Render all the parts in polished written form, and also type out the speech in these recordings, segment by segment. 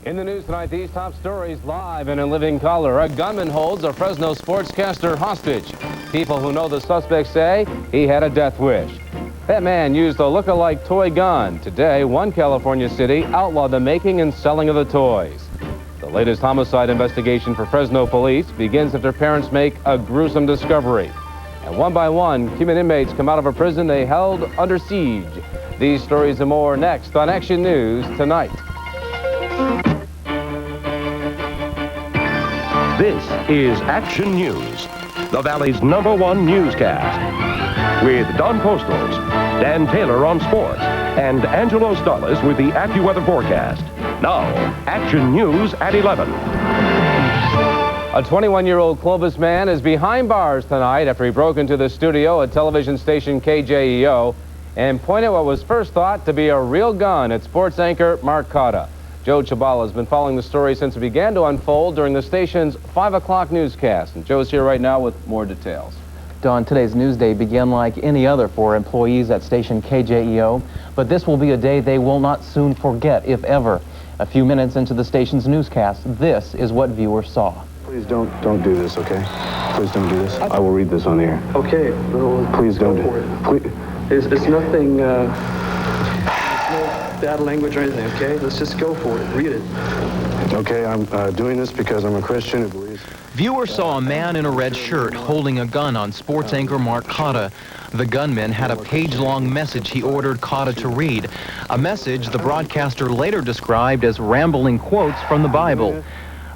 In the news tonight, these top stories live and in living color. A gunman holds a Fresno sportscaster hostage. People who know the suspect say he had a death wish. That man used a look-alike toy gun. Today, one California city outlawed the making and selling of the toys. The latest homicide investigation for Fresno police begins after parents make a gruesome discovery. And one by one, Cuban inmates come out of a prison they held under siege. These stories and more next on Action News Tonight. This is Action News, the Valley's #1 newscast. With Don Postles, Dan Taylor on sports, and Angelo Starles with the AccuWeather forecast. Now, Action News at 11. A 21-year-old Clovis man is behind bars tonight after he broke into the studio at television station KJEO and pointed what was first thought to be a real gun at sports anchor Marc. Joe Chabala has been following the story since it began to unfold during the station's 5 o'clock newscast. And Joe's here right now with more details. Don, today's news day began like any other for employees at station KJEO, but this will be a day they will not soon forget, if ever. A few minutes into the station's newscast, this is what viewers saw. Please don't do this, okay? Please don't do this. I will read this on the air. Okay. Well, please don't do it. Please. It's nothing, there's no bad language or anything, okay? Let's just go for it. Read it. Okay, I'm doing this because I'm a Christian who believes... Viewers saw a man in a red shirt holding a gun on sports anchor Marc. The gunman had a page-long message he ordered Cotta to read, a message the broadcaster later described as rambling quotes from the Bible.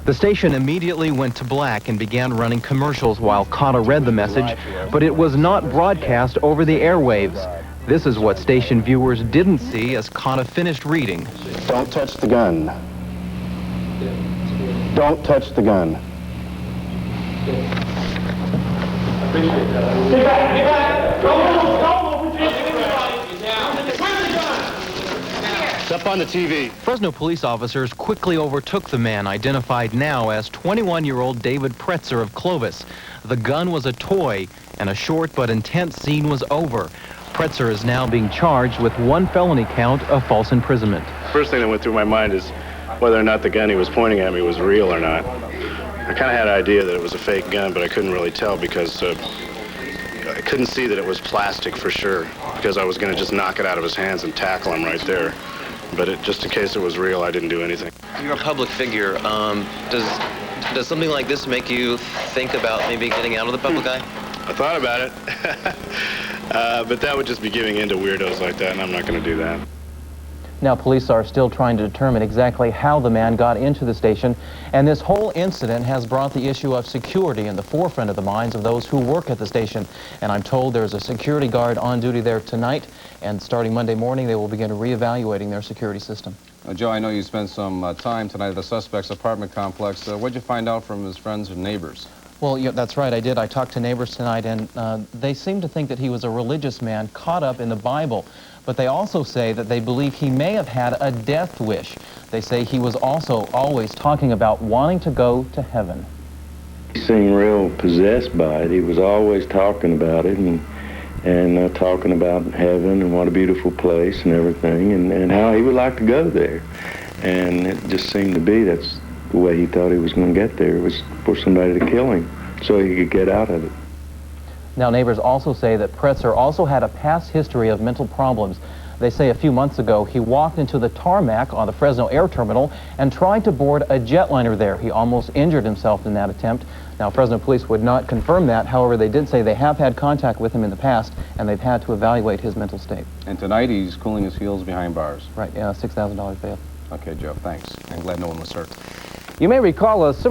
The station immediately went to black and began running commercials while Cotta read the message, but it was not broadcast over the airwaves. This is what station viewers didn't see as Cotta finished reading. Don't touch the gun. Don't touch the gun. Appreciate that. Get back! Get back! Go! Where's the gun? It's up on the TV. Fresno police officers quickly overtook the man, identified now as 21-year-old David Pretzer of Clovis. The gun was a toy, and a short but intense scene was over. Pretzer is now being charged with 1 felony count of false imprisonment. First thing that went through my mind is whether or not the gun he was pointing at me was real or not. I kind of had an idea that it was a fake gun, but I couldn't really tell because I couldn't see that it was plastic for sure, because I was going to just knock it out of his hands and tackle him right there. But just in case it was real, I didn't do anything. You're a public figure. Does something like this make you think about maybe getting out of the public eye? I thought about it, but that would just be giving in to weirdos like that, and I'm not going to do that. Now, police are still trying to determine exactly how the man got into the station, and this whole incident has brought the issue of security in the forefront of the minds of those who work at the station. And I'm told there's a security guard on duty there tonight, and starting Monday morning, they will begin reevaluating their security system. Joe, I know you spent some time tonight at the suspect's apartment complex. What'd you find out from his friends and neighbors? Well, yeah, that's right, I did. I talked to neighbors tonight, and they seem to think that he was a religious man caught up in the Bible. But they also say that they believe he may have had a death wish. They say he was also always talking about wanting to go to heaven. He seemed real possessed by it. He was always talking about it and talking about heaven and what a beautiful place and everything, and how he would like to go there. And it just seemed to be that's the way he thought he was going to get there, was for somebody to kill him so he could get out of it. Now, neighbors also say that Pretzer also had a past history of mental problems. They say a few months ago he walked into the tarmac on the Fresno Air Terminal and tried to board a jetliner there. He almost injured himself in that attempt. Now, Fresno police would not confirm that. However, they did say they have had contact with him in the past, and they've had to evaluate his mental state. And tonight he's cooling his heels behind bars. Right, yeah, $6,000 bail. Okay, Joe, thanks. I'm glad no one was hurt. You may recall a similar